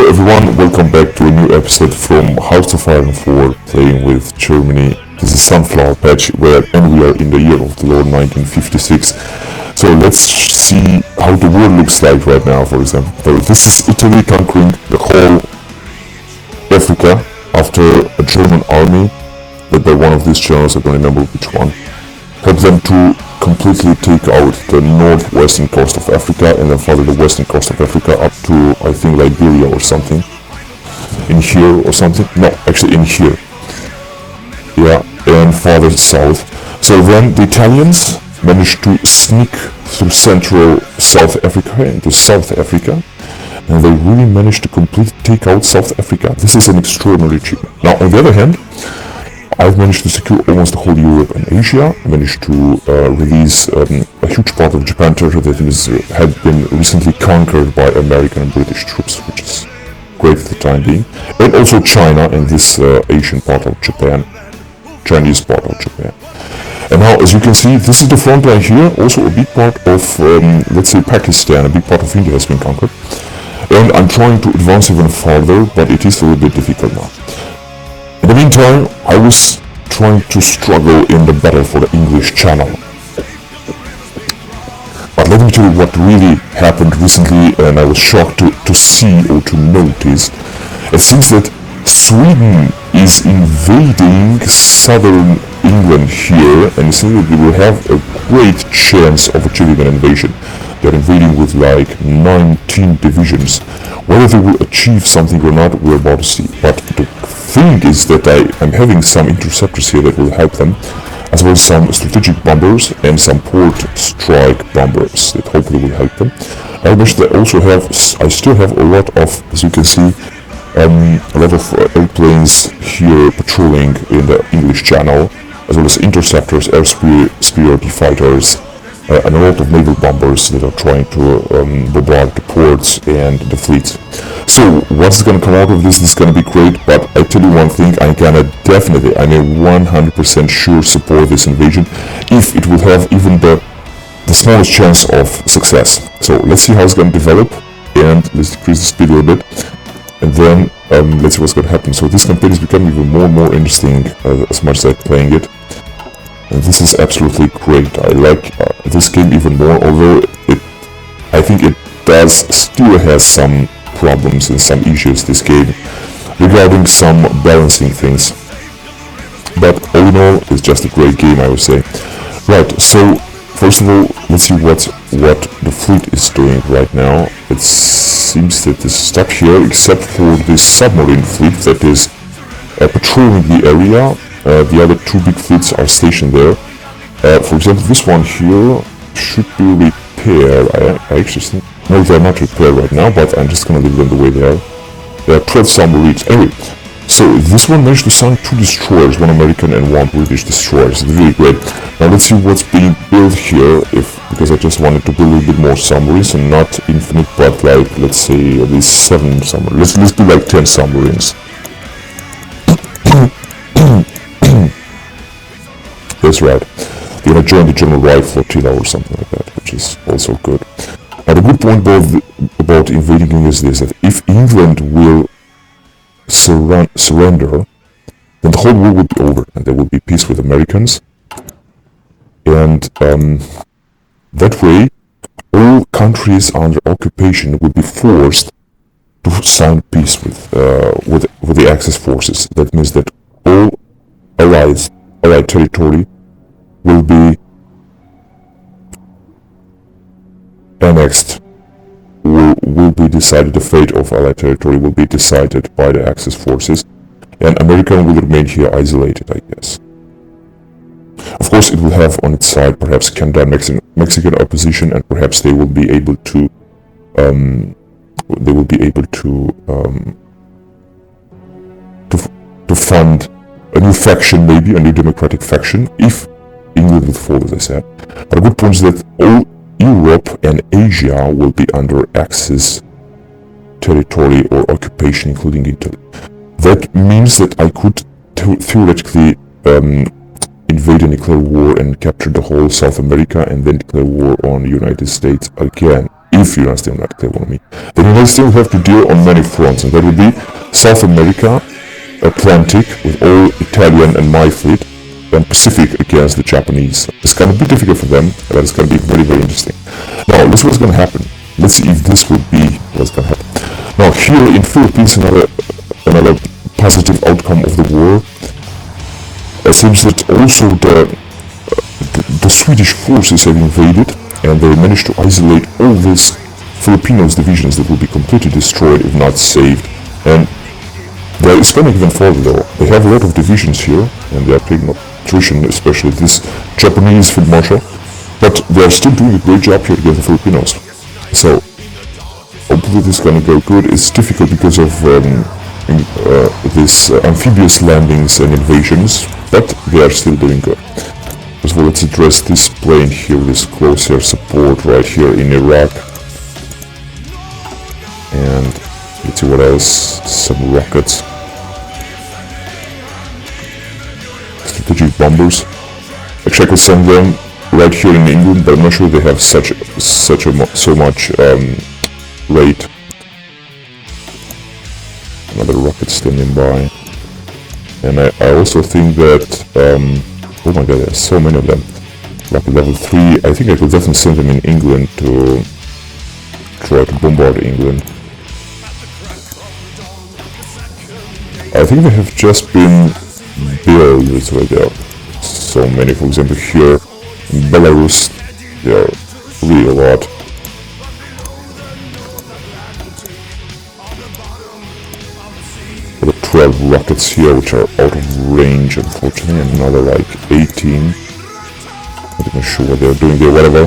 Hello everyone, welcome back to a new episode from House of Iron 4, playing with Germany. This is Sunflower Patch, and we are in the year of the Lord 1956. So let's see how the world looks like right now, for example. So this is Italy conquering the whole Africa after a German army, led by one of these generals, I don't remember which one, helped them to completely take out the northwestern coast of Africa and then further the western coast of Africa up to, I think, Liberia or something. In here or something? No, actually in here. Yeah, and farther south. So then the Italians managed to sneak through central South Africa into South Africa, and they really managed to completely take out South Africa. This is an extraordinary achievement. Now, on the other hand, I've managed to secure almost the whole Europe and Asia. I managed to release a huge part of Japan territory that had been recently conquered by American and British troops, which is great for the time being. And also China and this Asian part of Japan, Chinese part of Japan. And now, as you can see, this is the front line here. Also a big part of, let's say, Pakistan, a big part of India has been conquered. And I'm trying to advance even farther, but it is a little bit difficult now. In the meantime, I was trying to struggle in the battle for the English Channel. But let me tell you what really happened recently, and I was shocked to see or to notice. It seems that Sweden is invading southern England here, and it seems that they will have a great chance of achieving an invasion. They're invading with like 19 divisions. Whether they will achieve something or not, we're about to see. But the thing is that I'm having some interceptors here that will help them, as well as some strategic bombers and some port strike bombers that hopefully will help them. I still have a lot of, as you can see, a lot of airplanes here patrolling in the English Channel, as well as interceptors, air superiority fighters, and a lot of naval bombers that are trying to bombard the ports and the fleets. So what's going to come out of this is going to be great, but I tell you one thing, I'm 100% sure support this invasion if it will have even the smallest chance of success. So let's see how it's going to develop, and let's decrease the speed a little bit, and then let's see what's going to happen. So this campaign is becoming even more and more interesting as much as I'm playing it. And this is absolutely great. I like this game even more, although I think it still has some problems and some issues, this game, regarding some balancing things. But all in all, it's just a great game, I would say. Right, so first of all, let's see what the fleet is doing right now. It seems that it's stuck here, except for this submarine fleet that is patrolling the area. The other two big fleets are stationed there. For example, this one here should be repaired. I actually think... No, they're not repaired right now, but I'm just gonna leave them the way they are. There are 12 submarines. Anyway, so this one managed to sink 2 destroyers, 1 American and 1 British destroyer. It's really great. Now let's see what's being built here, because I just wanted to build a little bit more submarines, and not infinite, but like, let's say at least 7 submarines. Let's do like 10 submarines. That's right. They're gonna join the General Wright flotilla or something like that, which is also good. Now the good point about invading England is this, that if England will surrender, then the whole war will be over, and there will be peace with Americans. And that way, all countries under occupation will be forced to sign peace with the Axis forces. That means that all Allied territory will be annexed, will be decided, the fate of Allied territory will be decided by the Axis forces, and America will remain here isolated, I guess. Of course, it will have on its side perhaps Canada, Mexican opposition, and perhaps they will be able to fund a new faction, maybe a new democratic faction, if England would fall, as I said. But a good point is that all Europe and Asia will be under Axis territory or occupation, including Italy. That means that I could theoretically invade and declare war and capture the whole South America and then declare war on the United States again. If the United States will not declare war on me. Then the United States will have to deal on many fronts, and that would be South America, Atlantic with all Italian and my fleet, and Pacific against the Japanese. It's gonna be difficult for them, but it's gonna be very, very interesting. Now, this is what's gonna happen. Let's see if this will be what's gonna happen. Now, here in Philippines, another positive outcome of the war. It seems that also the Swedish forces have invaded, and they managed to isolate all these Filipinos divisions that will be completely destroyed if not saved. And they're expanding even further though. They have a lot of divisions here, and they are taking attrition, especially this Japanese field marshal. But they are still doing a great job here against the Filipinos. So hopefully this is gonna go good. It's difficult because of these amphibious landings and invasions, but they are still doing good. First of all, let's address this plane here, this close air support right here in Iraq. And let's see what else. Some rockets. Strategic bombers. Actually, I could send them right here in England, but I'm not sure they have so much rate. Another rocket standing by. And I also think that oh my god, there's so many of them. Rocket level 3, I think I could definitely send them in England to try to bombard England. I think they have just been built, it's right there. So many, for example here in Belarus, there are really a lot. There are 12 rockets here which are out of range unfortunately, and another like 18. Not even sure what they're doing there, whatever.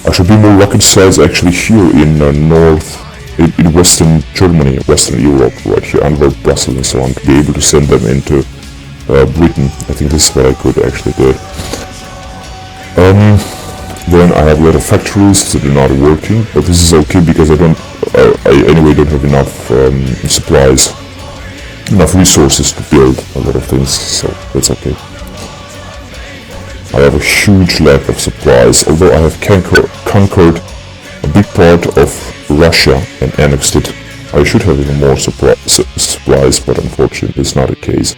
There should be more rocket sites actually here in in Western Germany, Western Europe, right here under Brussels and so on, to be able to send them into Britain. I think this is what I could actually do. Then I have a lot of factories that are not working, but this is okay because I anyway don't have enough supplies, enough resources to build a lot of things, so that's okay. I have a huge lack of supplies, although I have conquered a big part of Russia and annexed it. I should have even more supplies, but unfortunately it's not the case.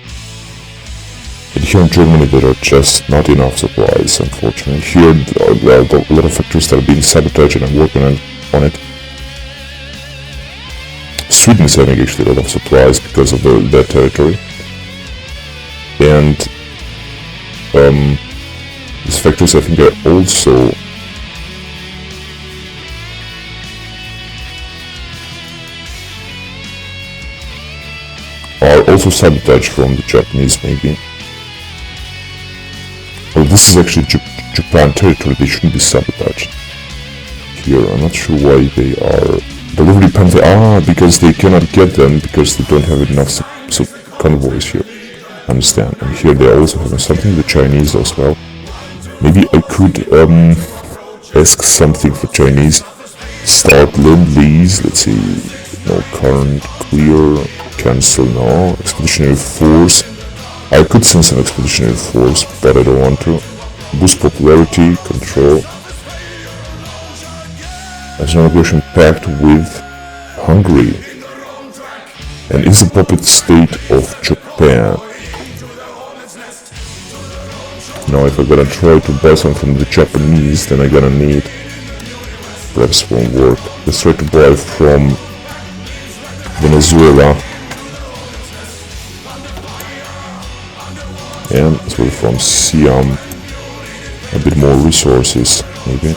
But here in Germany there are just not enough supplies, unfortunately. Here there are a lot of factories that are being sabotaged and I'm working on it. Sweden is having actually a lot of supplies because of their territory. And these factories I think are also sabotaged from the Japanese maybe. Well, this is actually Japan territory, they shouldn't be sabotaged. Here, I'm not sure why they are delivery pens. Because they cannot get them because they don't have enough convoys here. I understand. And here they are also having something, the Chinese as well. Maybe I could ask something for Chinese. Start Lend-Lease, let's see. No current, clear, cancel, no. Expeditionary Force. I could send some Expeditionary Force, but I don't want to. Boost popularity, control. As an aggression pact with Hungary. And is a puppet state of Japan. Now if I'm gonna try to buy some from the Japanese, then I'm gonna need... Perhaps won't work. Let's try to buy from Venezuela. And as well from Siam. A bit more resources, maybe.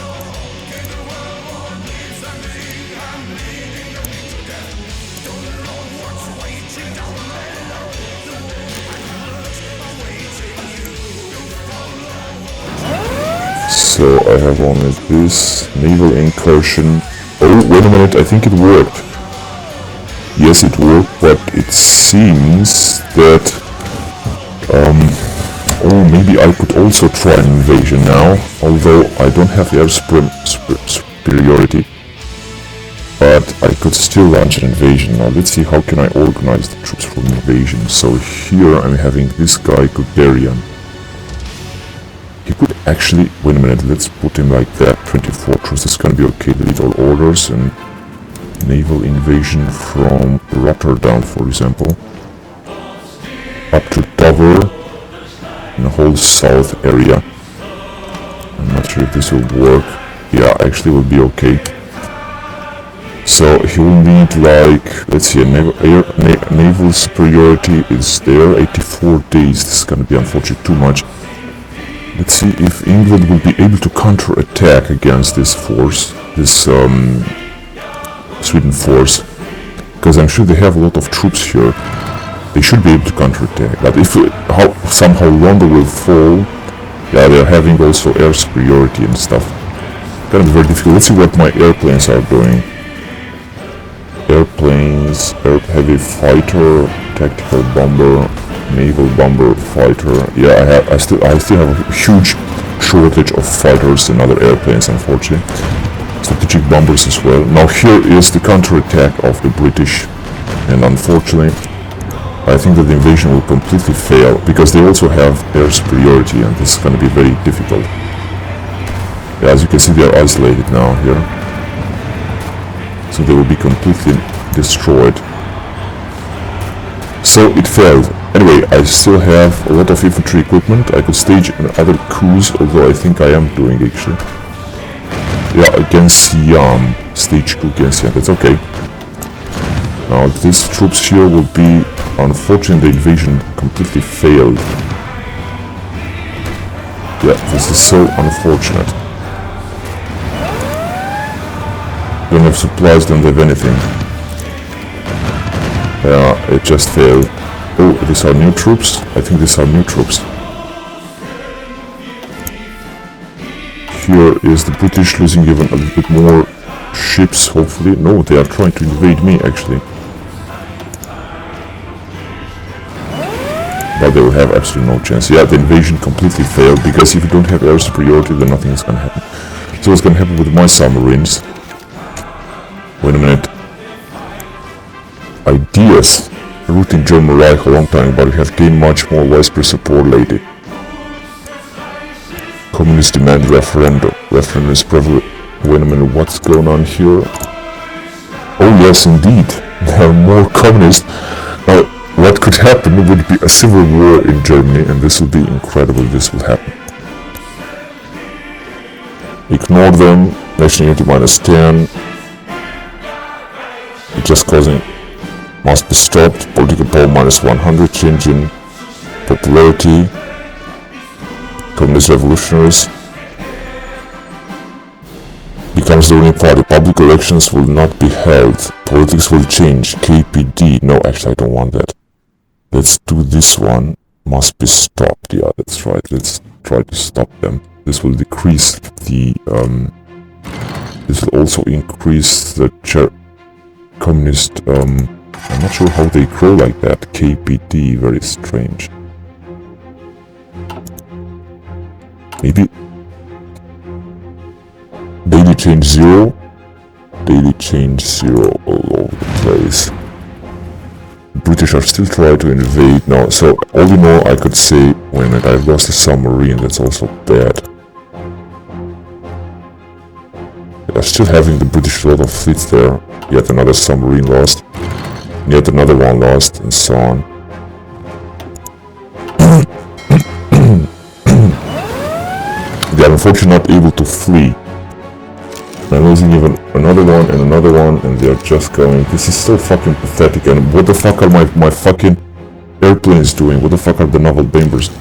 So I have only this naval incursion. Oh, wait a minute, I think it worked. Yes, it worked, but it seems that oh, maybe I could also try an invasion now, although I don't have air superiority. But I could still launch an invasion. Now let's see how can I organize the troops for an invasion. So here I'm having this guy, Guderian. He could actually, wait a minute, let's put him like that, 24 troops, it's gonna be okay, delete all orders, and naval invasion from Rotterdam, for example, up to Dover, and the whole south area. I'm not sure if this will work. Yeah, actually will be okay. So he will need, like, let's see, naval superiority is there, 84 days. This is gonna be unfortunately too much. Let's see if England will be able to counter-attack against this force, this Sweden force, because I'm sure they have a lot of troops here. They should be able to counter-attack. But if somehow London will fall, yeah, they're having also air superiority and stuff. Gonna be very difficult. Let's see what my airplanes are doing. Airplanes, heavy fighter, tactical bomber, naval bomber, fighter. Yeah, I still have a huge shortage of fighters and other airplanes, unfortunately. Strategic bombers as well. Now here is the counterattack of the British, and unfortunately I think that the invasion will completely fail because they also have air superiority, and this is going to be very difficult. Yeah, as you can see, they are isolated now here, so they will be completely destroyed. So it failed. Anyway, I still have a lot of infantry equipment. I could stage other coups, although I think I am doing actually. Yeah, against Siam. Stage coup against Siam. That's okay. Now these troops here will be... Unfortunately, the invasion completely failed. Yeah, this is so unfortunate. Don't have supplies, don't have anything. Yeah, it just failed. Oh, these are new troops? I think these are new troops. Here is the British losing even a little bit more ships, hopefully. No, they are trying to invade me, actually. But they will have absolutely no chance. Yeah, the invasion completely failed, because if you don't have air superiority, then nothing is going to happen. So what's going to happen with my submarines? Wait a minute. Ideas. Routing German Reich a long time, but we have gained much more widespread support lately. Communists demand referendum. Referendum is prevalent. Wait a minute, what's going on here? Oh yes, indeed. There are more communists. Now, what could happen would be a civil war in Germany, and this would be incredible if this will happen. Ignore them. National unity -10. It's just causing... Must be stopped. Political power -100. Change in popularity. Communist revolutionaries. Becomes the ruling party. Public elections will not be held. Politics will change. KPD. No, actually I don't want that. Let's do this one. Must be stopped. Yeah, that's right. Let's try to stop them. This will decrease the... this will also increase the communist... I'm not sure how they grow like that. KPD, very strange. Maybe... Daily change 0. Daily change 0 all over the place. British are still trying to invade now, so all in all I could say... Wait a minute, I've lost a submarine, that's also bad. They're still having the British lot of fleets there. Yet another submarine lost. Yet another one lost, and so on. They are unfortunately not able to flee. I'm losing even another one, and they are just going. This is so fucking pathetic. And what the fuck are my fucking airplanes doing? What the fuck are the naval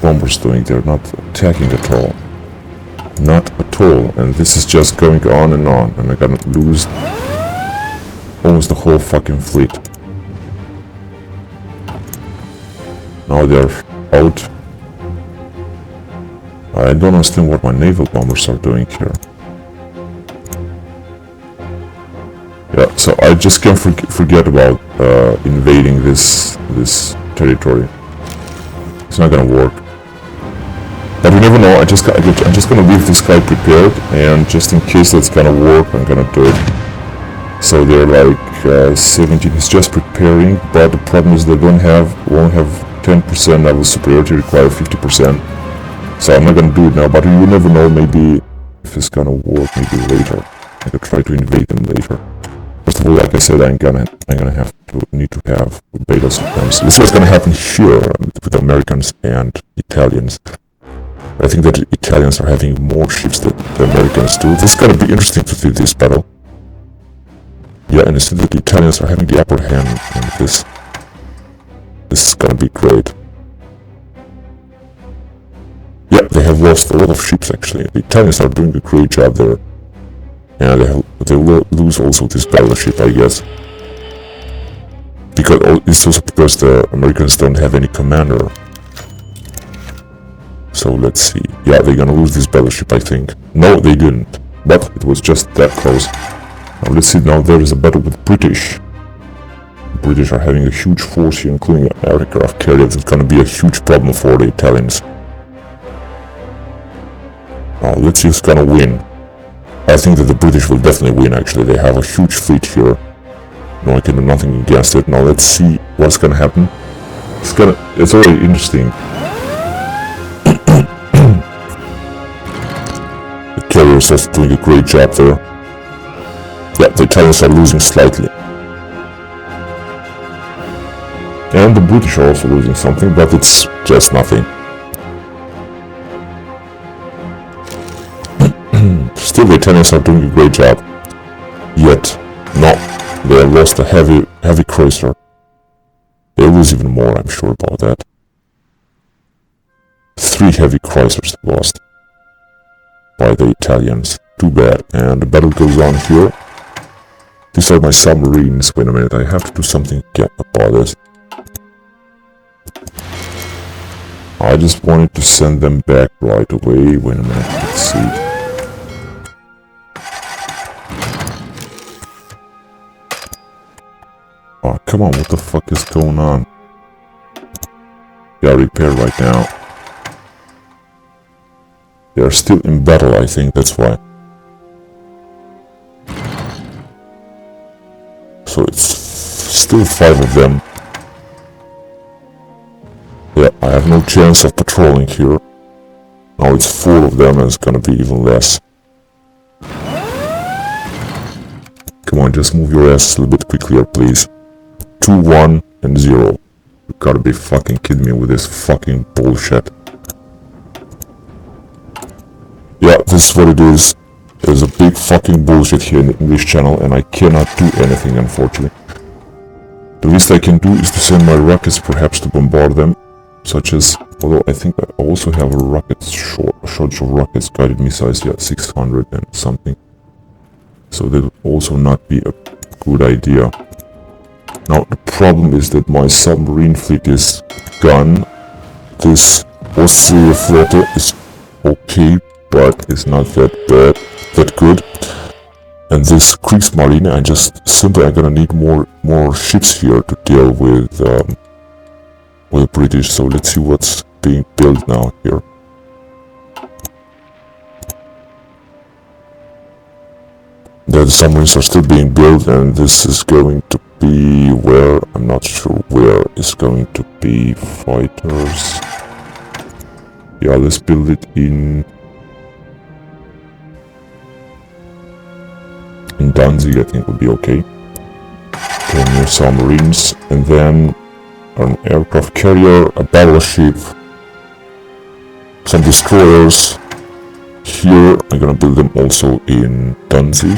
bombers doing? They're not attacking at all. Not at all. And this is just going on, and I'm gonna lose almost the whole fucking fleet. Now they're out. I don't understand what my naval bombers are doing here. Yeah, so I just can't forget about invading this territory. It's not gonna work. But we never know. I'm just gonna leave this guy prepared, and just in case that's gonna work, I'm gonna do it. So they're like 17. He's just preparing, but the problem is they won't have 10% naval superiority, require 50%. So I'm not gonna do it now, but you never know, maybe if it's gonna work, maybe later. I could try to invade them later. First of of all, like I said, I'm gonna need to have beta supremacy. This is what's gonna happen here with Americans and Italians. I think that the Italians are having more ships than the Americans do. This is gonna be interesting to see this battle. Yeah, and it seems that the Italians are having the upper hand in this. This is gonna be great. Yeah, they have lost a lot of ships actually. The Italians are doing a great job there. And they will lose also this battleship, I guess. Because it's also because the Americans don't have any commander. So let's see. Yeah, they're gonna lose this battleship, I think. No, they didn't. But it was just that close. Now let's see, now there is a battle with British. The British are having a huge force here, including an aircraft carrier. That's gonna be a huge problem for the Italians. Now let's see who's gonna win. I think that the British will definitely win actually. They have a huge fleet here. No, I can do nothing against it. Now let's see what's gonna happen. It's already interesting. The carriers are doing a great job there. Yeah, the Italians are losing slightly. And the British are also losing something, but it's just nothing. Still, the Italians are doing a great job. Yet, no, they have lost a heavy cruiser. They'll lose even more, I'm sure about that. 3 heavy cruisers lost by the Italians. Too bad. And the battle goes on here. These are my submarines. Wait a minute, I have to do something about this. I just wanted to send them back right away. Wait a minute, let's see. Oh, come on, what the fuck is going on? Yeah, repair right now. They are still in battle, I think, that's why. So it's still 5 of them. Yeah, I have no chance of patrolling here. Now it's 4 of them and it's gonna be even less. Come on, just move your ass a little bit quicker, please. 2, 1, and 0. You gotta be fucking kidding me with this fucking bullshit. Yeah, this is what it is. There's a big fucking bullshit here in the English channel and I cannot do anything, unfortunately. The least I can do is to send my rockets perhaps to bombard them. Such as, although I think I also have a rocket shortage of rockets, guided missiles, yeah, 600 and something. So that would also not be a good idea. Now the problem is that my submarine fleet is gone. This Austria flotte is okay, but it's not that good. And this Kriegsmarine, I'm gonna need more ships here to deal with the British. So let's see what's being built now here. The submarines are still being built, and this is going to be where, I'm not sure where it's going to be. Fighters. Yeah, let's build it in Danzig, I think would be okay. 10 new submarines, and then an aircraft carrier, a battleship, some destroyers. Here I'm gonna build them also in Danzig.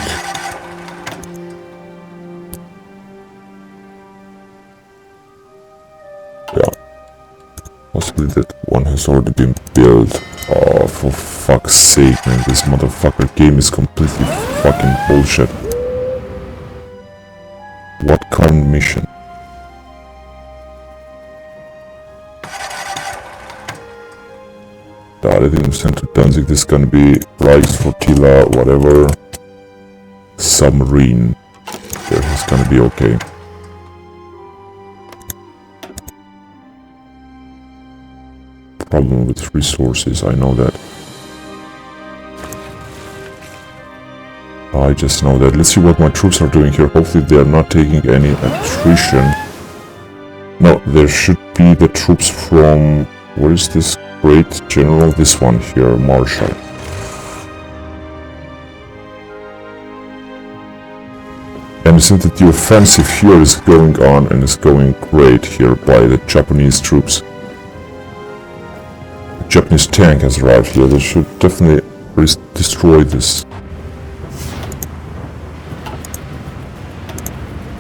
Yeah, possibly that one has already been built. Oh, for fuck's sake, man, this motherfucker game is completely fucking bullshit. What current mission? I didn't send to Danzig. This is gonna be Reichsflotilla, whatever. Submarine. There, it's gonna be okay. Problem with resources, I know that. I just know that. Let's see what my troops are doing here. Hopefully they are not taking any attrition. No, there should be the troops from... What is this great general? This one here, Marshall. And it seems that the offensive here is going on and is going great here by the Japanese troops. The Japanese tank has arrived here. They should definitely destroy this.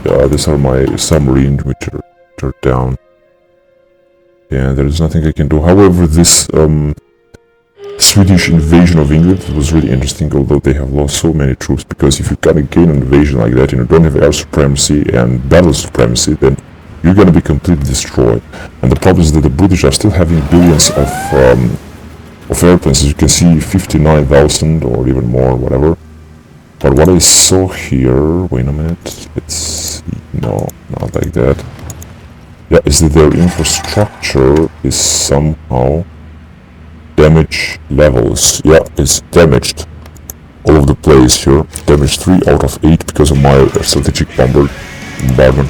Yeah, these are my submarines which are down. And there is nothing I can do. However, this Swedish invasion of England was really interesting, although they have lost so many troops, because if you kind of gain an invasion like that and you don't have air supremacy and battle supremacy, then you're going to be completely destroyed. And the problem is that the British are still having billions of airplanes. As you can see, 59,000 or even more, whatever. But what I saw here, wait a minute, let's see, no, not like that. Yeah, is that their infrastructure is somehow damage levels. Yeah, it's damaged all over the place here. Damage 3 out of 8 because of my strategic bombardment.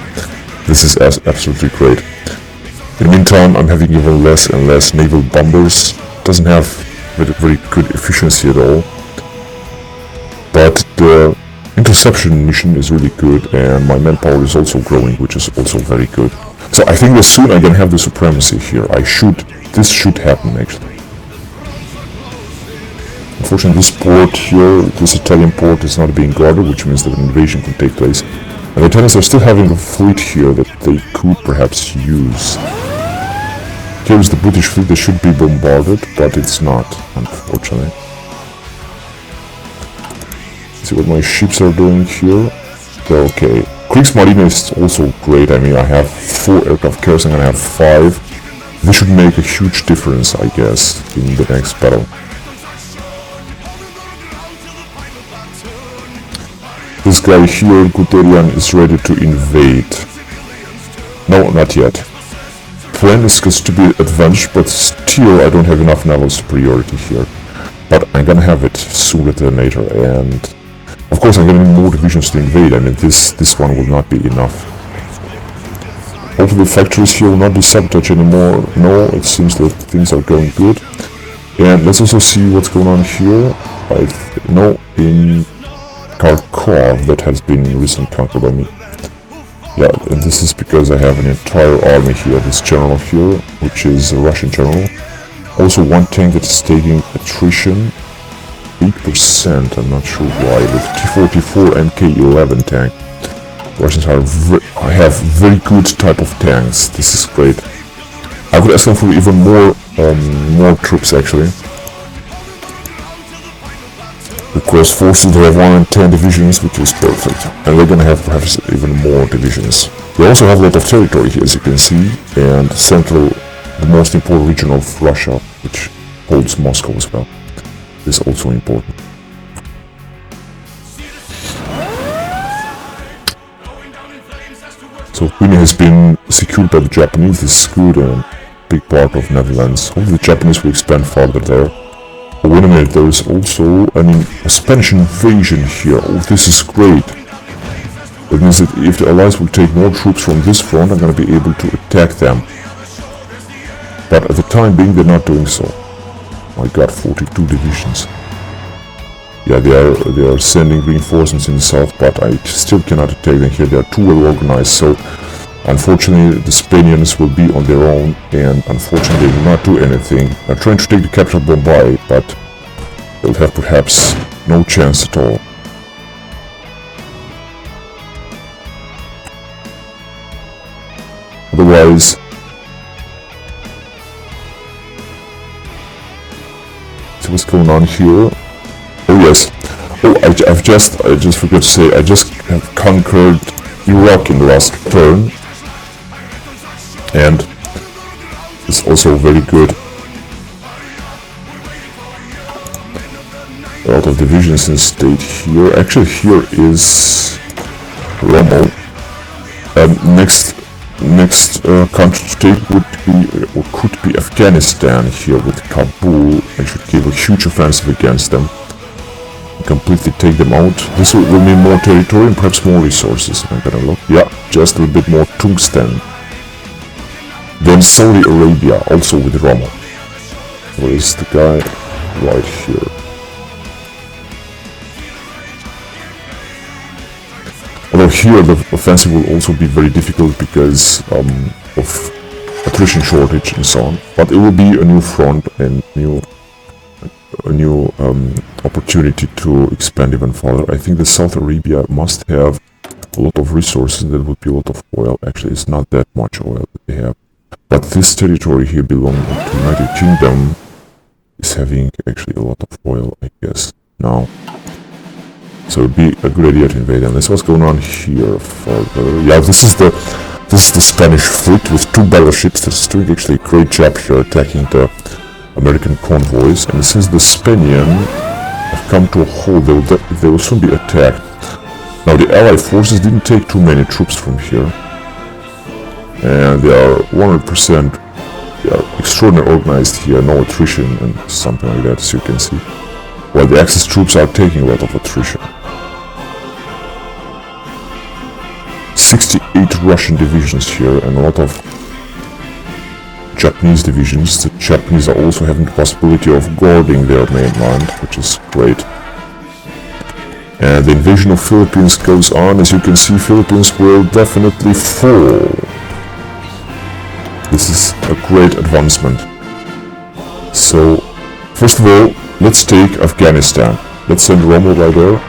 This is absolutely great. In the meantime, I'm having even less and less naval bombers. Doesn't have very good efficiency at all. But the interception mission is really good, and my manpower is also growing, which is also very good. So I think that soon I'm gonna have the supremacy here. This should happen actually. Unfortunately, this port here, this Italian port, is not being guarded, which means that an invasion can take place. And the Italians are still having a fleet here that they could perhaps use. Here is the British fleet that should be bombarded, but it's not, unfortunately. See what my ships are doing here. They're okay. Kriegsmarine is also great. I mean, I have 4 aircraft carriers, I'm gonna have 5. This should make a huge difference, I guess, in the next battle. This guy here, Guderian, is ready to invade. No, not yet. Plan is to be advanced, but still I don't have enough naval superiority here. But I'm gonna have it sooner than later, and of course I'm gonna need more divisions to invade. I mean, this one will not be enough. Hopefully the factories here will not be sabotaged anymore. No, it seems that things are going good. And let's also see what's going on here. In Kharkov, that has been recently conquered by me. Yeah, and this is because I have an entire army here, this general here, which is a Russian general. Also one tank that is taking attrition, 8%, I'm not sure why, with T-44 MK-11 tank. Russians have very good type of tanks, this is great. I could ask them for even more troops actually. Request forces to have 110 divisions, which is perfect. And they're gonna have perhaps even more divisions. They also have a lot of territory here, as you can see, and central, the most important region of Russia, which holds Moscow as well, is also important. So Guinea has been secured by the Japanese. This is good, and a big part of Netherlands. Hopefully the Japanese will expand farther there. Oh, wait a minute, there is also a Spanish invasion here. Oh, this is great. That means that if the Allies will take more troops from this front, I'm going to be able to attack them. But at the time being, they're not doing so. I got 42 divisions. Yeah, they are sending reinforcements in the south, but I still cannot attack them here. They are too well organized, so unfortunately the Spaniards will be on their own, and unfortunately they will not do anything. They're trying to take the capital Bombay, but they'll have perhaps no chance at all. Otherwise, see what's going on here. Oh yes. Oh, I just forgot to say, I just have conquered Iraq in the last turn, and it's also very good. A lot of divisions in state here. Actually, here is Rommel. Next country to take would be, or could be, Afghanistan here with Kabul. I should give a huge offensive against them. Completely take them out. This will mean more territory and perhaps more resources. I'm gonna look. Yeah, just a little bit more tungsten. Then Saudi Arabia, also with Rommel. Where is the guy? Right here. Although here the offensive will also be very difficult because of attrition shortage and so on. But it will be a new front and a new opportunity to expand even further. I think the South Arabia must have a lot of resources. There would be a lot of oil. Actually, it's not that much oil that they have. But this territory here belonging to the United Kingdom is having actually a lot of oil, I guess, now. So it would be a good idea to invade them. Let's see what's going on here further. Yeah, this is the Spanish fleet with 2 battleships that's doing actually a great job here attacking the American convoys. And since the Spaniards have come to a halt, they will soon be attacked. Now the Allied forces didn't take too many troops from here. And they are 100% extraordinarily organized here, no attrition and something like that, as you can see. While the Axis troops are taking a lot of attrition. 68 Russian divisions here and a lot of Japanese divisions. The Japanese are also having the possibility of guarding their mainland, which is great. And the invasion of Philippines goes on. As you can see, Philippines will definitely fall. This is a great advancement. So, first of all, let's take Afghanistan. Let's send Rommel right there.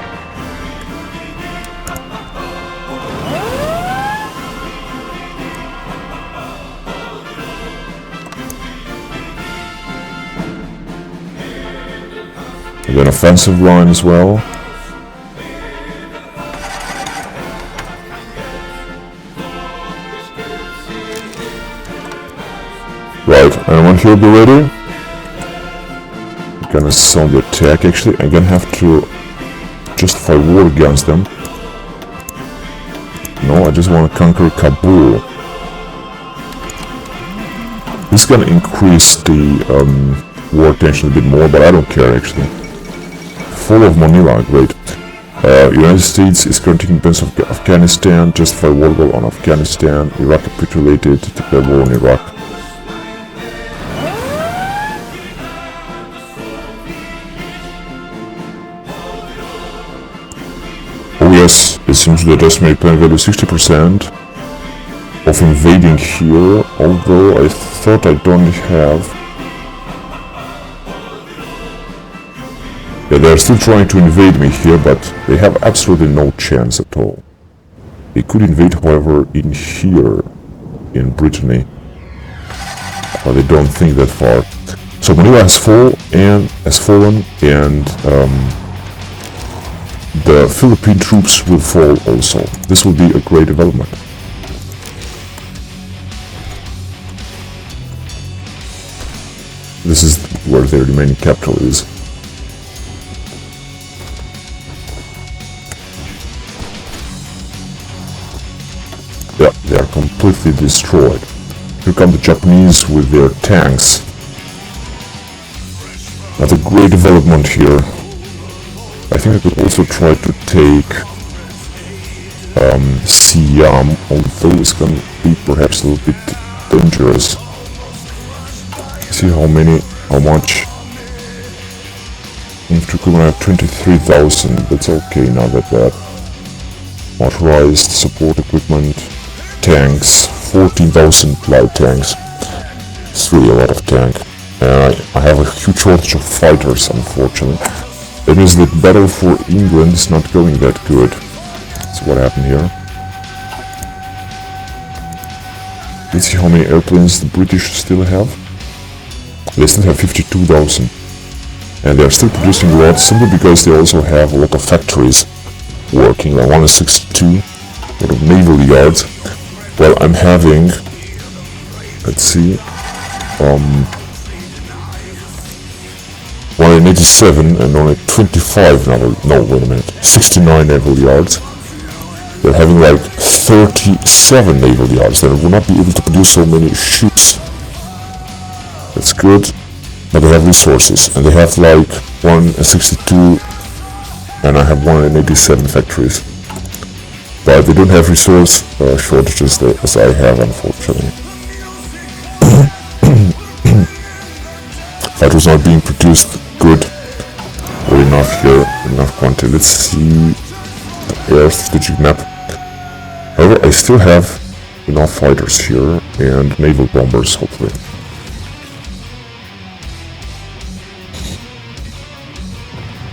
And then offensive line as well. Right, anyone here be ready? I'm gonna sound the attack actually. I'm gonna have to justify war against them. No, I just want to conquer Kabul. This is gonna increase the war tension a bit more, but I don't care actually. Fall of Manila, great. United States is currently in defense of Afghanistan, justify war goal on Afghanistan. Iraq capitulated, declare war on Iraq. Oh yes, it seems that estimated plan value 60% of invading here, although I thought I don't have... Yeah, they're still trying to invade me here, but they have absolutely no chance at all. They could invade, however, in here, in Brittany. But they don't think that far. So Manila has fallen, and the Philippine troops will fall also. This will be a great development. This is where their remaining capital is. Yeah, they are completely destroyed. Here come the Japanese with their tanks. That's a great development here. I think I could also try to take Siam, although it's gonna be perhaps a little bit dangerous. See how much. Infantry I have 23,000, that's okay, not that bad. Motorized support equipment, tanks, 14,000 light tanks. It's really a lot of tank. And I have a huge shortage of fighters, unfortunately. That means the battle for England is not going that good. That's what happened here. Let's see how many airplanes the British still have. They still have 52,000. And they're still producing a lot, simply because they also have a lot of factories working. Like 162, a lot of naval yards. Well, I'm having, let's see, 187 and only 25 naval, no, wait a minute, 69 naval yards. They're having like 37 naval yards. They will not be able to produce so many ships. That's good, but they have resources, and they have like 162, and I have 187 factories. But they don't have resource shortages as I have, unfortunately. Fighters not being produced good or enough here, enough quantity. Let's see the air strategic map. However, I still have enough fighters here and naval bombers, hopefully.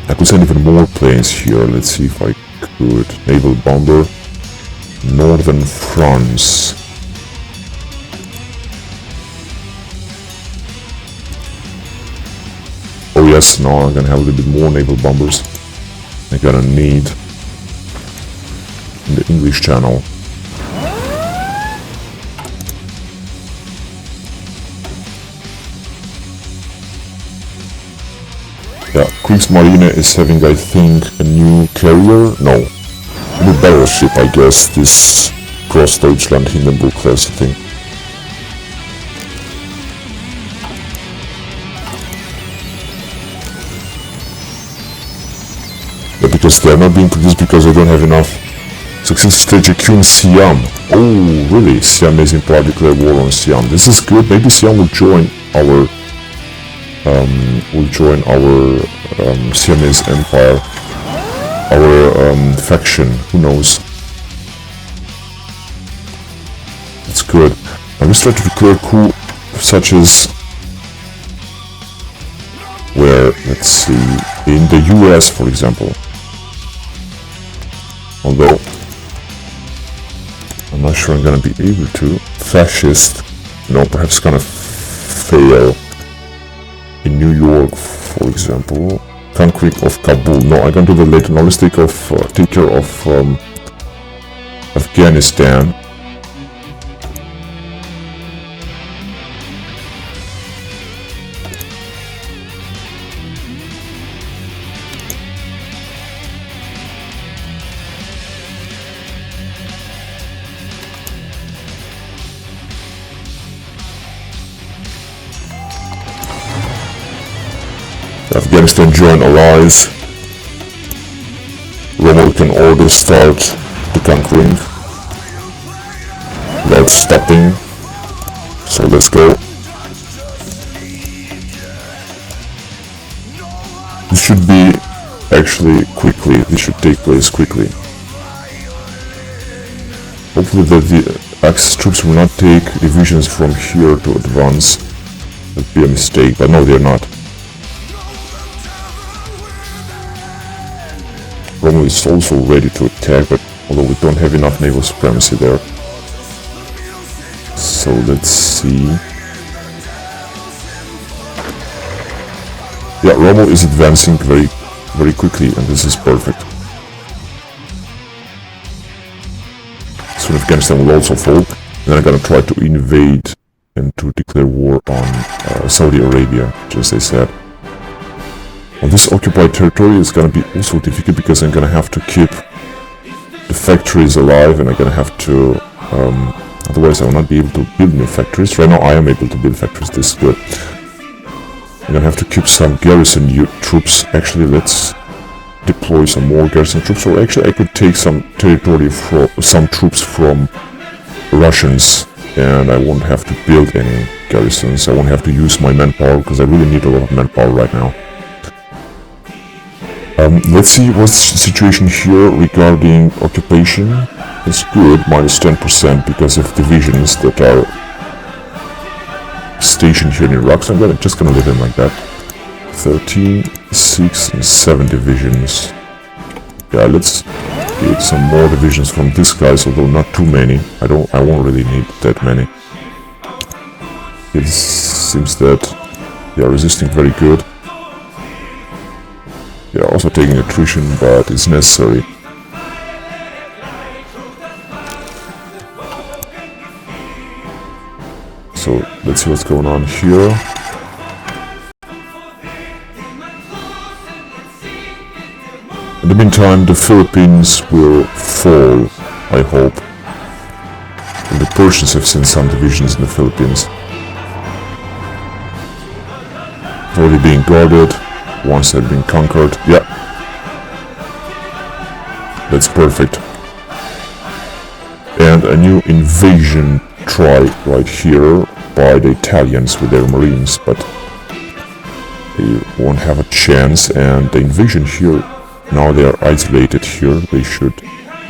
I could send even more planes here. Let's see if I could. Naval bomber. Northern France. Oh yes, now I'm gonna have a little bit more naval bombers. I'm gonna need in the English Channel. Yeah, Kriegsmarine is having, I think, a new carrier? No. A new battleship, I guess, this Großdeutschland Hindenburg class thing. Yeah, because they're not being produced because I don't have enough success stage Q in Siam. Oh, really? Siam is in part declare war on Siam. This is good. Maybe Siam will join our Siamese empire, our faction. Who knows? It's good. I'm just trying to declare coup, such as where, let's see, in the US, for example. Although I'm not sure I'm gonna be able to. Fascist, no, perhaps gonna fail. In New York, for example, conquering of Kabul. No, I can do that later. Now let's take care of Afghanistan. Afghanistan join allies. Republican order start the conquering without stopping. So let's go. This should be actually quickly. This should take place quickly. Hopefully that the Axis troops will not take divisions from here to advance. That'd be a mistake, but no, they're not. Rome is also ready to attack, but although we don't have enough naval supremacy there. So let's see. Yeah, Rommel is advancing very quickly, and this is perfect. Soon Afghanistan will also fall. Then I'm gonna try to invade and to declare war on Saudi Arabia, just as I said. On this occupied territory is gonna be also difficult because I'm gonna have to keep the factories alive, and I'm gonna have to otherwise I will not be able to build new factories. Right now I am able to build factories, this is good. I'm gonna have to keep some garrison troops. Actually, let's deploy some more garrison troops, or actually I could take some territory from some troops from Russians, and I won't have to build any garrisons. I won't have to use my manpower because I really need a lot of manpower right now. Let's see what's the situation here regarding occupation. It's good, minus 10% because of divisions that are stationed here in Iraq, so I'm just gonna leave them like that. 13, 6, and 7 divisions. Yeah, let's get some more divisions from these guys, although not too many. I won't really need that many. It seems that they are resisting very good. They are also taking attrition, but it's necessary. So let's see what's going on here. In the meantime, the Philippines will fall, I hope. And the Persians have sent some divisions in the Philippines. It's already being guarded. Once they've been conquered. Yeah. That's perfect. And a new invasion tried right here by the Italians with their marines, but they won't have a chance, and the invasion here, now they are isolated here, they should,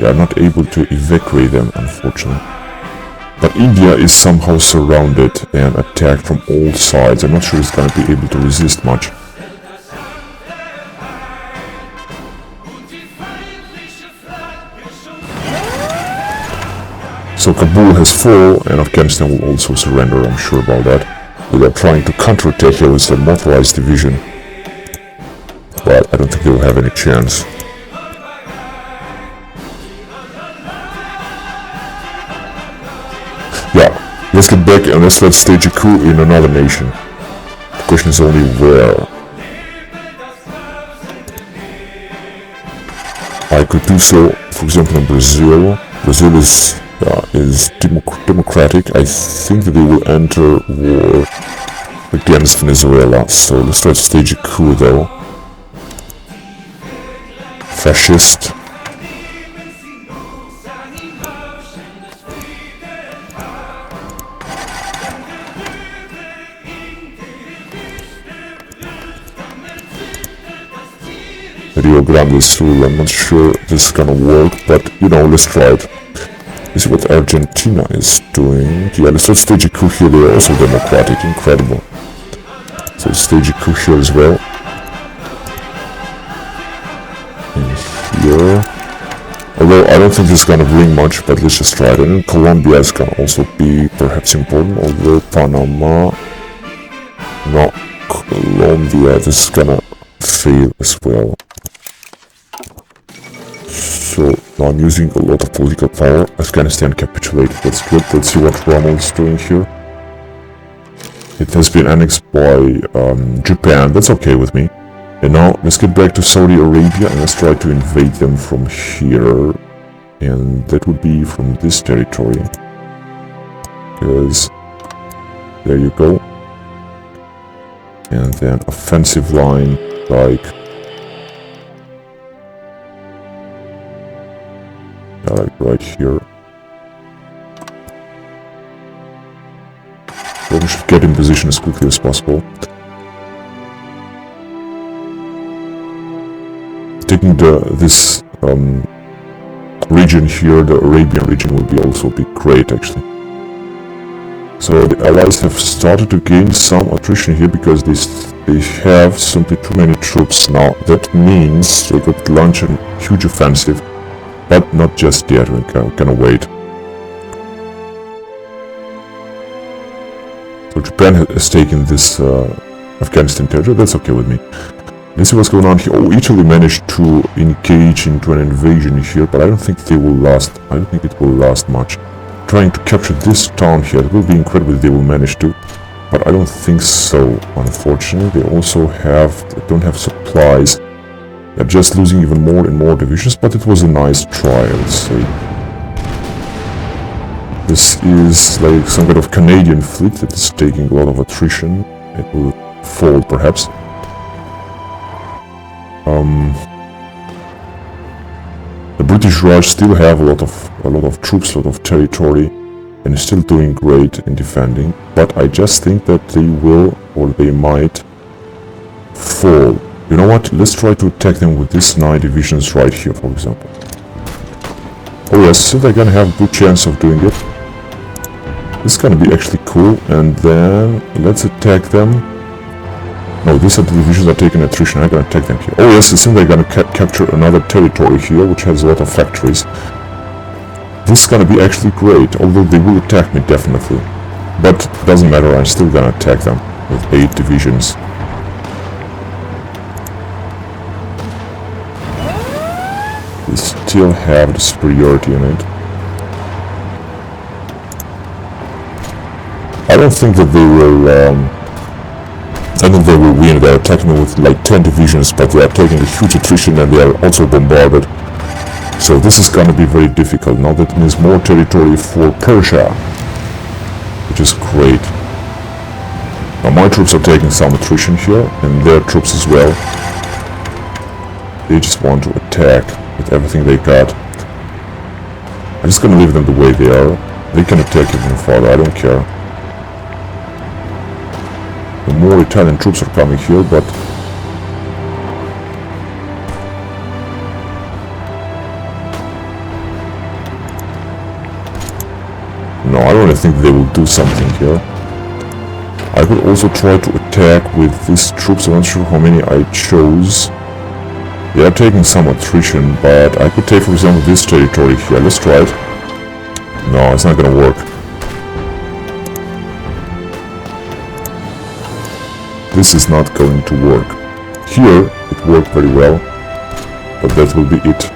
They are not able to evacuate them, unfortunately. But India is somehow surrounded and attacked from all sides. I'm not sure it's gonna be able to resist much. So Kabul has fallen, and Afghanistan will also surrender, I'm sure about that. They are trying to counterattack here with a motorized division, but I don't think they will have any chance. Yeah, let's get back and let's stage a coup in another nation. The question is only where. I could do so, for example, in Brazil. Brazil is democratic. I think that they will enter war against Venezuela. So let's try to stage a coup though. Fascist. Rio Grande do Sul, I'm not sure this is gonna work, but you know, let's try it. Let's see what Argentina is doing. Yeah, let's stage a coup here. They are also democratic, incredible. So stage a coup here as well. And here. Although I don't think this is gonna bring much, but let's just try it. And Colombia is gonna also be perhaps important, although Panama, no, Colombia, this is gonna fail as well. So now I'm using a lot of political power. Afghanistan capitulated, that's good. Let's see what Rommel is doing here. It has been annexed by Japan, that's okay with me. And now let's get back to Saudi Arabia and let's try to invade them from here. And that would be from this territory. Because there you go. And then offensive line like right here. So we should get in position as quickly as possible. Taking this region here, the Arabian region, will be also be great actually. So the Allies have started to gain some attrition here because they have simply too many troops now. That means they could launch a huge offensive. But not just yet, we're gonna wait. So Japan has taken this Afghanistan territory, that's okay with me. Let's see what's going on here. Oh, Italy managed to engage into an invasion here, but I don't think they will last. I don't think it will last much. Trying to capture this town here, it will be incredible if they will manage to. But I don't think so, unfortunately. They also don't have supplies. They're just losing even more and more divisions, but it was a nice try, let's say. This is like some kind of Canadian fleet that is taking a lot of attrition. It will fall, perhaps. The British Raj still have a lot of troops, a lot of territory, and is still doing great in defending. But I just think that they will, or they might, fall. You know what, let's try to attack them with these 9 divisions right here, for example. Oh yes, so they're gonna have a good chance of doing it. This is gonna be actually cool, and then let's attack them. No, these are the divisions that are taking attrition, I'm gonna attack them here. Oh yes, it seems they're gonna capture another territory here, which has a lot of factories. This is gonna be actually great, although they will attack me, definitely. But it doesn't matter, I'm still gonna attack them with 8 divisions. They still have the superiority in it. I don't think that they will, I think they will win. They're attacking me with like 10 divisions, but they are taking a huge attrition and they are also bombarded. So this is gonna be very difficult. Now that means more territory for Persia, which is great. Now my troops are taking some attrition here, and their troops as well. They just want to attack with everything they got. I'm just gonna leave them the way they are. They can attack even farther, I don't care. The more Italian troops are coming here, but No, I don't think they will do something here. I could also try to attack with these troops. I'm not sure how many I chose. They are taking some attrition, but I could take, for example, this territory here. Let's try it. No, it's not gonna work. This is not going to work. Here, it worked very well, but that will be it.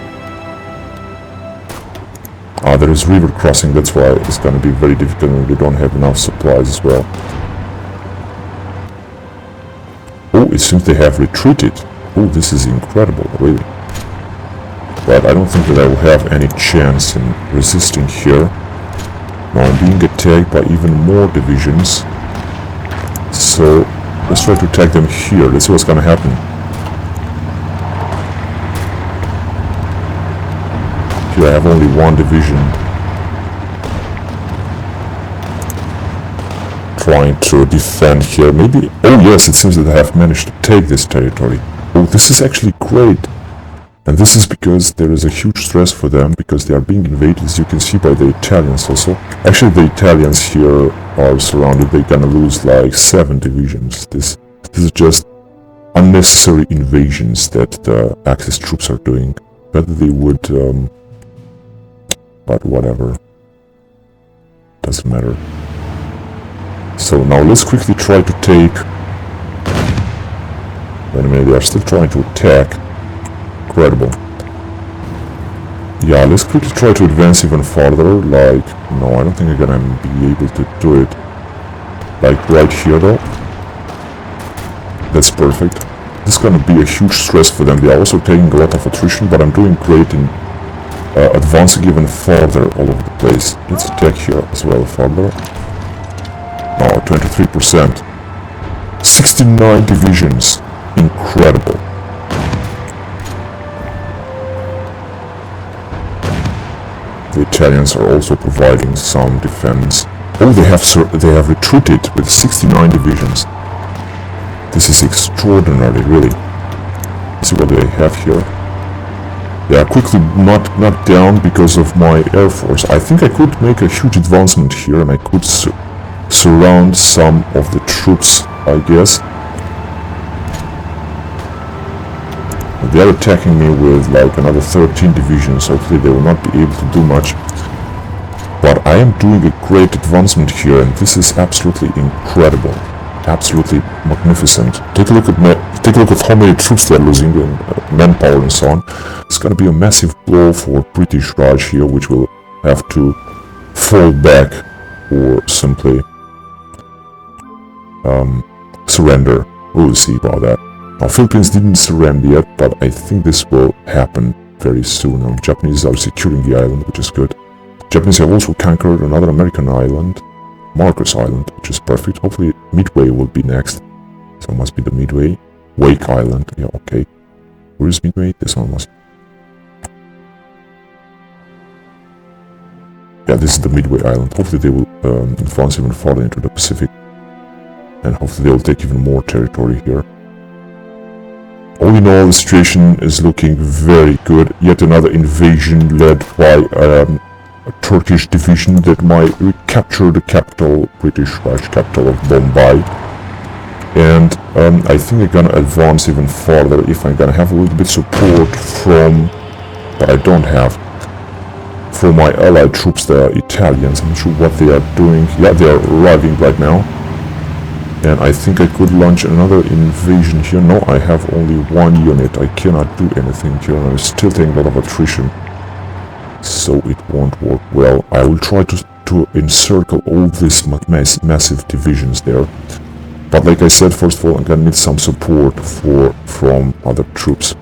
There is river crossing, that's why it's gonna be very difficult and we don't have enough supplies as well. Oh, it seems they have retreated. Oh, this is incredible, really. But I don't think that I will have any chance in resisting here. Now I'm being attacked by even more divisions. So let's try to attack them here. Let's see what's gonna happen. Here I have only one division trying to defend here. Maybe... Oh yes, it seems that I have managed to take this territory. Oh, this is actually great. And this is because there is a huge stress for them, because they are being invaded, as you can see, by the Italians also. Actually, the Italians here are surrounded. They're gonna lose like 7 divisions. This is just unnecessary invasions that the Axis troops are doing. Better they would... but whatever. Doesn't matter. So now let's quickly try to take... Wait a minute, they are still trying to attack. Incredible. Yeah, let's quickly try to advance even farther. Like, no, I don't think I'm gonna be able to do it. Like right here though. That's perfect. This is gonna be a huge stress for them. They are also taking a lot of attrition, but I'm doing great in advancing even farther all over the place. Let's attack here as well farther. Now 23%. 69 divisions. Incredible. The Italians are also providing some defense. Oh, they have retreated with 69 divisions. This is extraordinary, really. Let's see what they have here. They are quickly knocked down because of my air force. I think I could make a huge advancement here and I could surround some of the troops, I guess. They are attacking me with like another 13 divisions. Hopefully they will not be able to do much. But I am doing a great advancement here and this is absolutely incredible. Absolutely magnificent. Take a look at how many troops they are losing in manpower and so on. It's gonna be a massive blow for British Raj here, which will have to fall back or simply surrender. We'll see about that. Now, Philippines didn't surrender yet, but I think this will happen very soon. Now, Japanese are securing the island, which is good. Japanese have also conquered another American island, Marcus Island, which is perfect. Hopefully Midway will be next. So it must be the Midway. Wake Island, yeah, okay. Where is Midway? This one must... Yeah, this is the Midway Island. Hopefully they will advance even farther into the Pacific. And hopefully they will take even more territory here. All in all, the situation is looking very good. Yet another invasion led by a Turkish division that might recapture the capital, British Raj capital of Bombay. And I think I'm gonna advance even farther if I'm gonna have a little bit support from, but I don't have, from my allied troops, the Italians. I'm not sure what they are doing. Yeah, they are arriving right now. And I think I could launch another invasion here. No, I have only one unit. I cannot do anything here. I'm still taking a lot of attrition. So it won't work well. I will try to encircle all these massive divisions there. But like I said, first of all, I'm gonna need some support from other troops.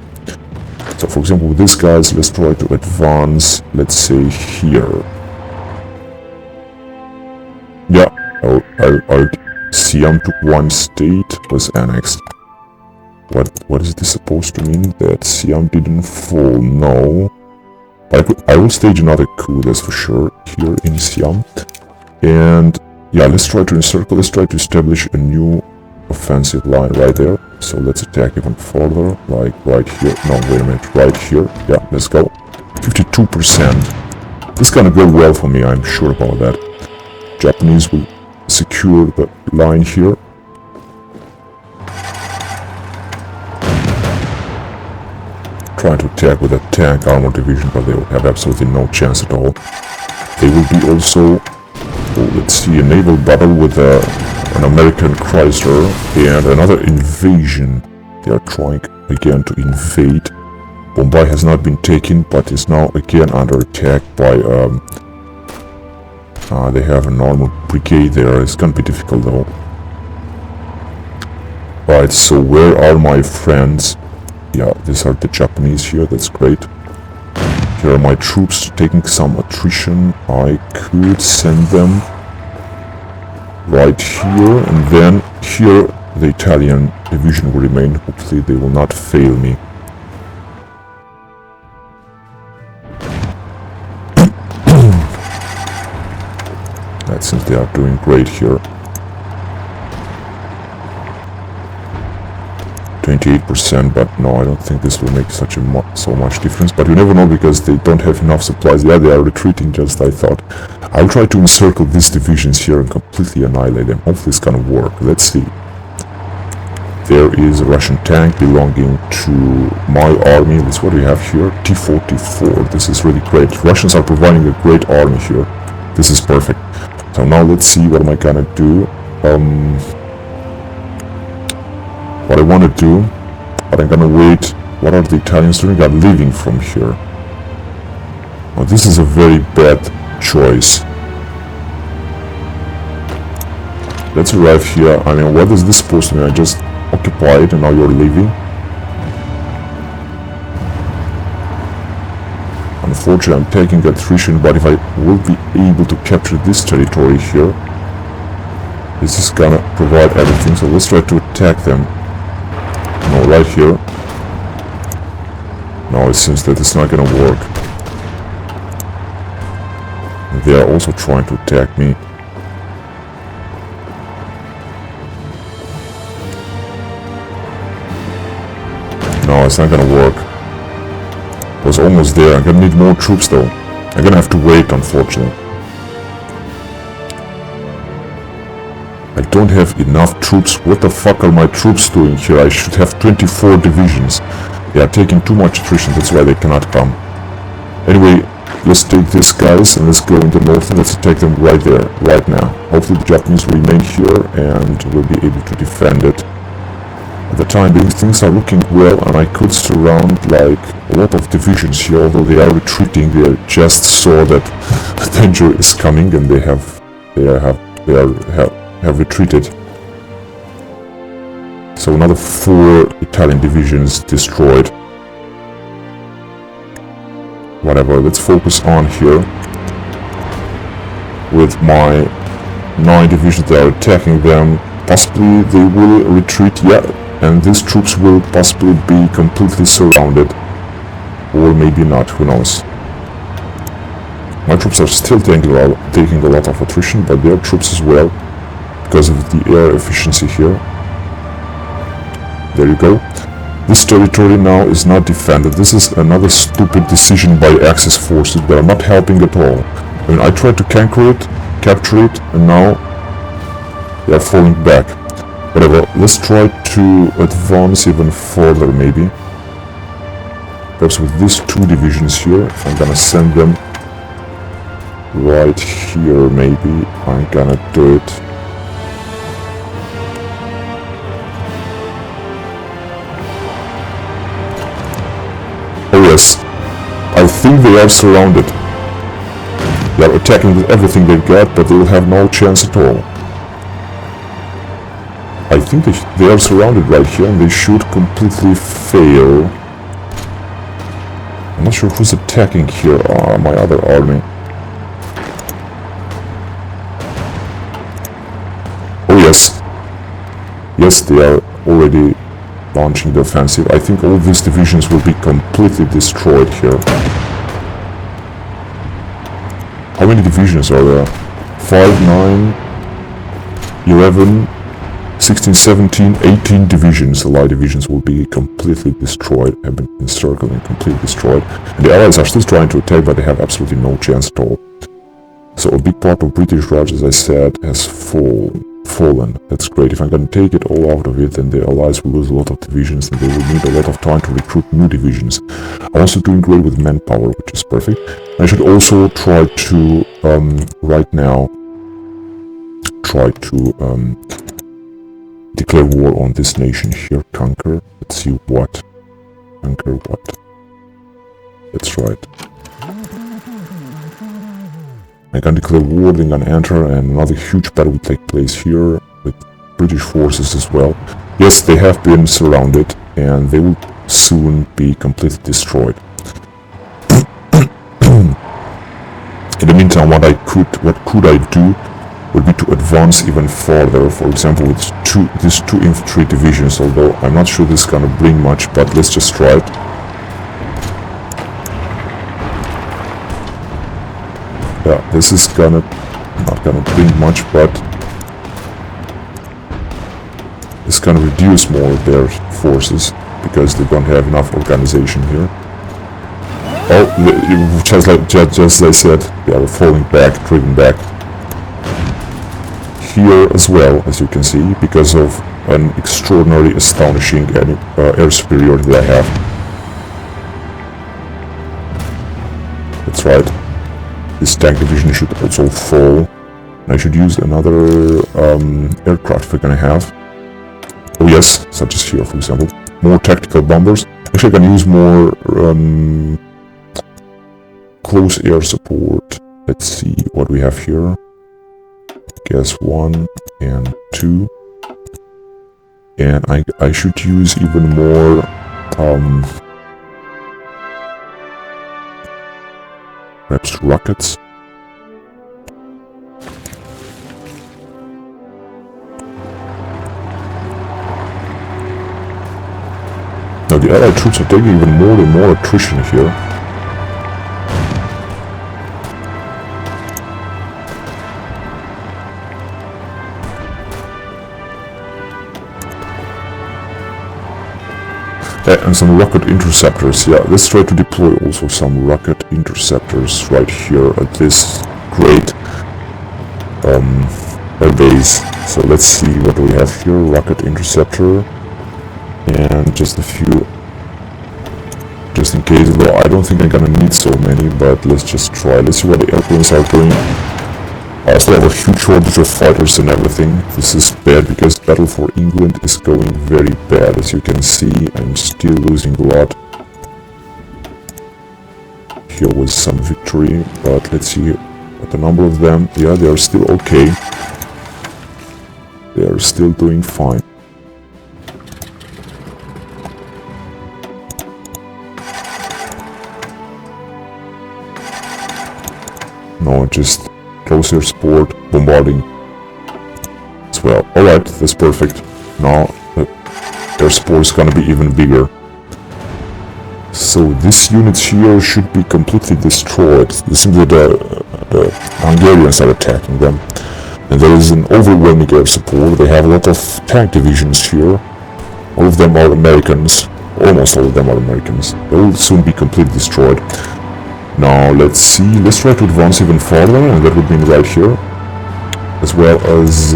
So for example, with these guys, let's try to advance, let's say here. Yeah, I'll Siam took one state, was annexed. What is this supposed to mean? That Siam didn't fall? No. I will stage another coup, that's for sure, here in Siam. And yeah, let's try to encircle, let's try to establish a new offensive line right there. So let's attack even further, like right here. No, wait a minute, right here. Yeah, let's go. 52%. This is gonna go well for me, I'm sure about that. Japanese will secure the line here. Trying to attack with a tank armor division, but they will have absolutely no chance at all. They will be also, let's see, a naval battle with an American cruiser and another invasion. They are trying again to invade. Bombay has not been taken, but is now again under attack by, they have an armored brigade there. It's gonna be difficult though. Right, so where are my friends? Yeah, these are the Japanese here, that's great. Here are my troops taking some attrition. I could send them right here, and then here the Italian division will remain. Hopefully they will not fail me. That seems they are doing great here. 28%, but no, I don't think this will make so much difference. But you never know, because they don't have enough supplies. Yeah, they are retreating, just I thought. I'll try to encircle these divisions here and completely annihilate them. Hopefully it's gonna work. Let's see. There is a Russian tank belonging to my army. That's what we have here. T-44. This is really great. Russians are providing a great army here. This is perfect. So now let's see what am I gonna do. What I want to do, but I'm gonna wait. What are the Italians doing? They're leaving from here. Now this is a very bad choice. Let's arrive here. I mean, what is this supposed to mean? I just occupied and now you're leaving. Unfortunately, I'm taking attrition, but if I will be able to capture this territory here, this is gonna provide everything. So let's try to attack them. No, right here. No, it seems that it's not gonna work. They are also trying to attack me. No, it's not gonna work. I was almost there. I'm gonna need more troops though. I'm gonna have to wait, unfortunately. I don't have enough troops. What the fuck are my troops doing here? I should have 24 divisions. They are taking too much attrition, that's why they cannot come. Anyway, let's take these guys and let's go in the north and let's attack them right there, right now. Hopefully the Japanese will remain here and will be able to defend it. At the time being, things are looking well, and I could surround like a lot of divisions here, although they are retreating. They just saw that danger is coming and they have retreated. So another 4 Italian divisions destroyed. Whatever, let's focus on here with my 9 divisions that are attacking them. Possibly they will retreat, yeah, and these troops will possibly be completely surrounded, or maybe not, who knows. My troops are still taking a lot of attrition, but their troops as well, because of the air efficiency here. There you go. This territory now is not defended. This is another stupid decision by Axis forces that are not helping at all. I mean, I tried to conquer it, capture it, and now they are falling back. Whatever, let's try to advance even further maybe. Perhaps with these 2 divisions here, I'm gonna send them right here maybe. I'm gonna do it. Oh yes, I think they are surrounded. They are attacking with everything they've got, but they will have no chance at all. I think they are surrounded right here and they should completely fail. I'm not sure who's attacking here. My other army. Oh yes. Yes, they are already launching the offensive. I think all these divisions will be completely destroyed here. How many divisions are there? 5, 9, 11, 16, 17, 18 divisions. Allied divisions will be completely destroyed, have been encircled and completely destroyed. And the Allies are still trying to attack, but they have absolutely no chance at all. So a big part of British Raj, as I said, has fallen. That's great. If I'm gonna take it all out of it, then the Allies will lose a lot of divisions and they will need a lot of time to recruit new divisions. I'm also doing great with manpower, which is perfect. I should also try to, right now, declare war on this nation here. Conquer. Let's see what. Conquer what? That's right. I can declare war, then can enter, and another huge battle will take place here with British forces as well. Yes, they have been surrounded, and they will soon be completely destroyed. In the meantime, what could I do would be to advance even further. For example, with these two infantry divisions. Although I'm not sure this is gonna bring much, but let's just try it. Yeah, this is not gonna bring much, but it's gonna reduce more of their forces because they don't have enough organization here. Oh, just as I said, they are falling back, driven back. Here as well, as you can see, because of an extraordinary, astonishing air superiority that I have. That's right. This tank division should also fall. And I should use another aircraft if we're gonna have. Oh yes, such as here, for example. More tactical bombers. Actually, I can use more close air support. Let's see what we have here. Guess 1 and 2. And I should use even more perhaps rockets. Now the Allied troops are taking even more and more attrition here. And some rocket interceptors. Yeah, let's try to deploy also some rocket interceptors right here at this great air base. So let's see what we have here. Rocket interceptor. And just a few. Just in case, though I don't think I'm gonna need so many, but let's just try. Let's see what the airplanes are doing. I still have a huge shortage of fighters and everything. This is bad because Battle for England is going very bad. As you can see, I'm still losing a lot. Here was some victory, but let's see what the number of them. Yeah, they are still okay. They are still doing fine. No, just close air support, bombarding as well. Alright, that's perfect. Now the air support is gonna be even bigger. So these units here should be completely destroyed. It seems that the Hungarians are attacking them. And there is an overwhelming air support. They have a lot of tank divisions here. All of them are Americans. Almost all of them are Americans. They will soon be completely destroyed. Now let's see, let's try to advance even further, and that would mean right here, as well as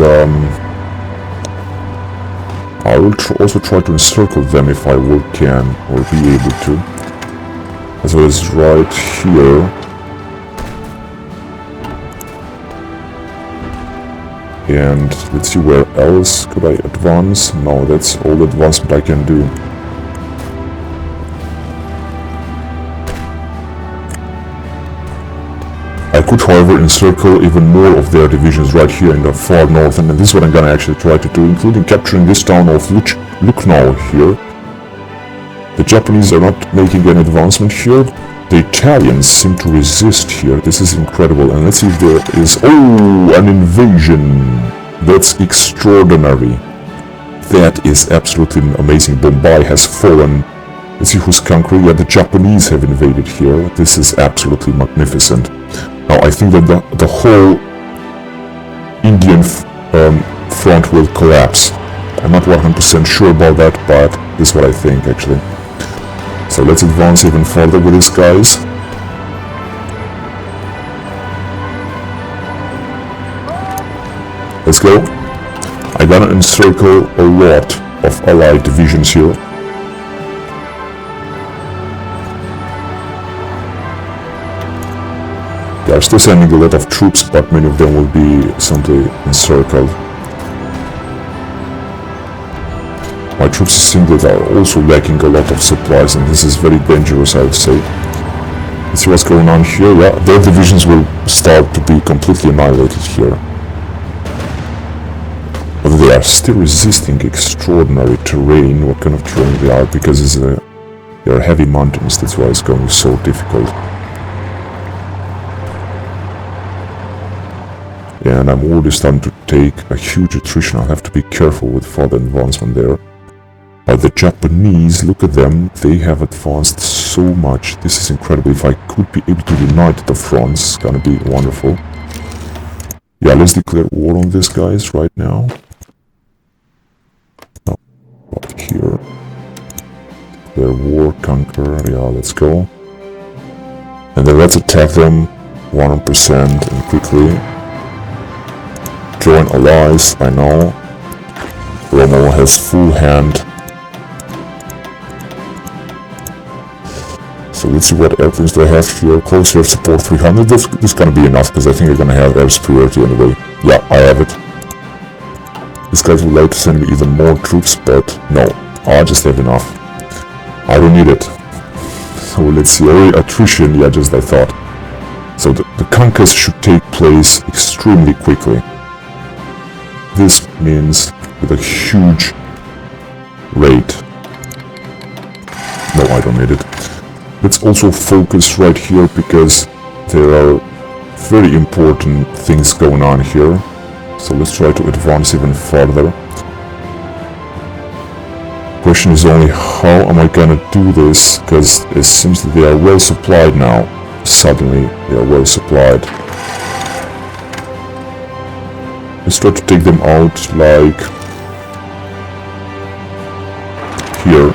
I will also try to encircle them if I can or be able to, as well as right here. And let's see, where else could I advance? No, that's all the advancement I can do. I could, however, encircle even more of their divisions right here in the far north, and this is what I'm gonna actually try to do, including capturing this town of Lucknow here. The Japanese are not making any advancement here. The Italians seem to resist here. This is incredible. And let's see if there is... Oh, an invasion! That's extraordinary. That is absolutely amazing. Bombay has fallen. Let's see who's conquering. Yeah, the Japanese have invaded here. This is absolutely magnificent. Now, I think that the whole Indian front will collapse. I'm not 100% sure about that, but this is what I think, actually. So let's advance even further with these guys. Let's go. I'm gonna encircle a lot of allied divisions here. They are still sending a lot of troops, but many of them will be simply encircled. My troops simply are also lacking a lot of supplies, and this is very dangerous, I would say. Let's see what's going on here. Yeah, their divisions will start to be completely annihilated here. But they are still resisting extraordinary terrain. What kind of terrain they are? Because they are heavy mountains, that's why it's going so difficult. And I'm already starting to take a huge attrition. I'll have to be careful with further advancement there. But the Japanese, look at them, they have advanced so much. This is incredible. If I could be able to unite the fronts, it's gonna be wonderful. Yeah, let's declare war on these guys right now. Oh, right here. Declare war, conquer, yeah, let's go. And then let's attack them 100% and quickly. Join allies, I know. Rommel has full hand. So let's see what airplanes do I have here. Close air support 300. This is gonna be enough because I think I'm gonna have air superiority anyway. Yeah, I have it. These guys would like to send me even more troops, but no, I just have enough. I don't need it. So let's see. Attrition, yeah, just I thought. So the conquest should take place extremely quickly. This means with a huge rate. No, I don't need it. Let's also focus right here because there are very important things going on here. So let's try to advance even further. Question is only how am I gonna do this, because it seems that they are well supplied now. Suddenly they are well supplied. Let's try to take them out like here.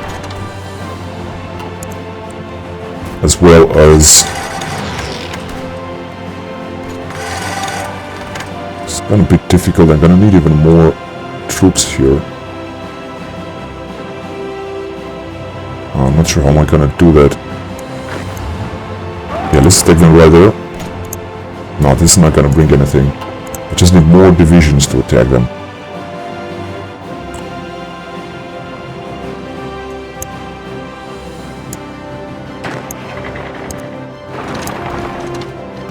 As well as it's gonna be difficult. I'm gonna need even more troops here. I'm not sure how am I gonna do that. Yeah, let's take them right there. No, this is not gonna bring anything. I just need more divisions to attack them.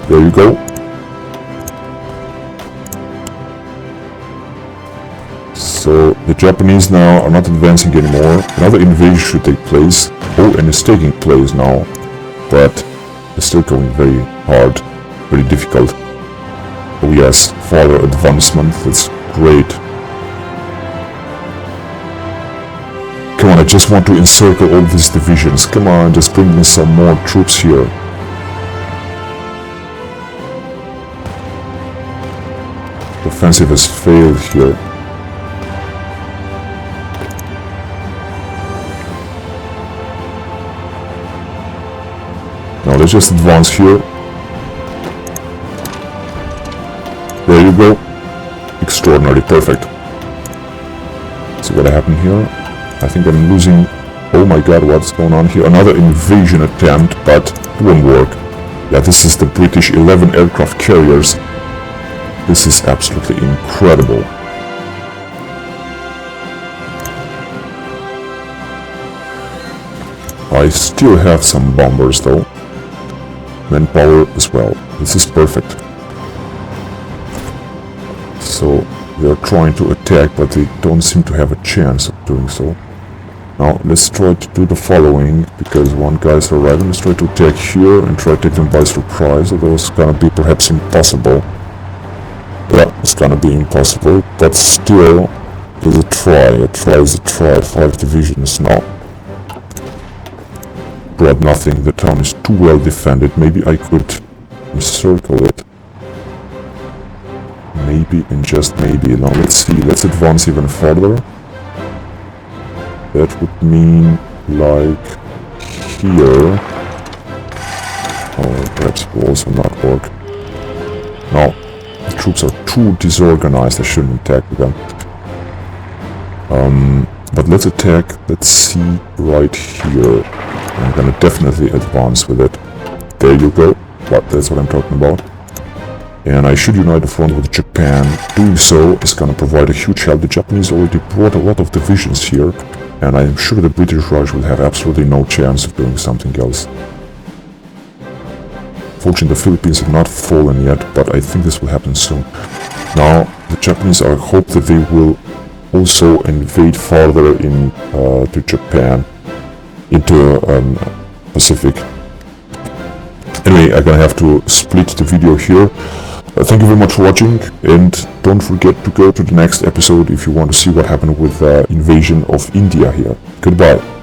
There you go. So the Japanese now are not advancing anymore. Another invasion should take place. Oh, and it's taking place now. But it's still going very hard, very difficult. Oh yes, further advancement, that's great. Come on, I just want to encircle all these divisions. Come on, just bring me some more troops here. The offensive has failed here. Now let's just advance here. There you go. Extraordinary, perfect. So what happened here? I think I'm losing... Oh my god, what's going on here? Another invasion attempt, but it won't work. Yeah, this is the British 11 aircraft carriers. This is absolutely incredible. I still have some bombers though. Manpower as well. This is perfect. So they're trying to attack, but they don't seem to have a chance of doing so. Now let's try to do the following, because one guy's arriving. Let's try to attack here and try to take them by surprise, although it's gonna be perhaps impossible. Yeah, it's gonna be impossible, but still there's a try. A try is a try. 5 divisions now. Brought nothing. The town is too well defended. Maybe I could encircle it. Maybe and just maybe. Now let's see. Let's advance even further. That would mean like here. Or perhaps it will also not work. No. troops are too disorganized. I shouldn't attack them. But let's attack. Let's see right here. I'm gonna definitely advance with it. There you go. That's what I'm talking about. And I should unite the front with Japan. Doing so is gonna provide a huge help. The Japanese already brought a lot of divisions here, and I am sure the British Raj will have absolutely no chance of doing something else. Fortunately, the Philippines have not fallen yet, but I think this will happen soon. Now, the Japanese, I hope that they will also invade farther in to Japan, into Pacific. Anyway, I'm gonna have to split the video here. Thank you very much for watching, and don't forget to go to the next episode if you want to see what happened with the invasion of India here. Goodbye.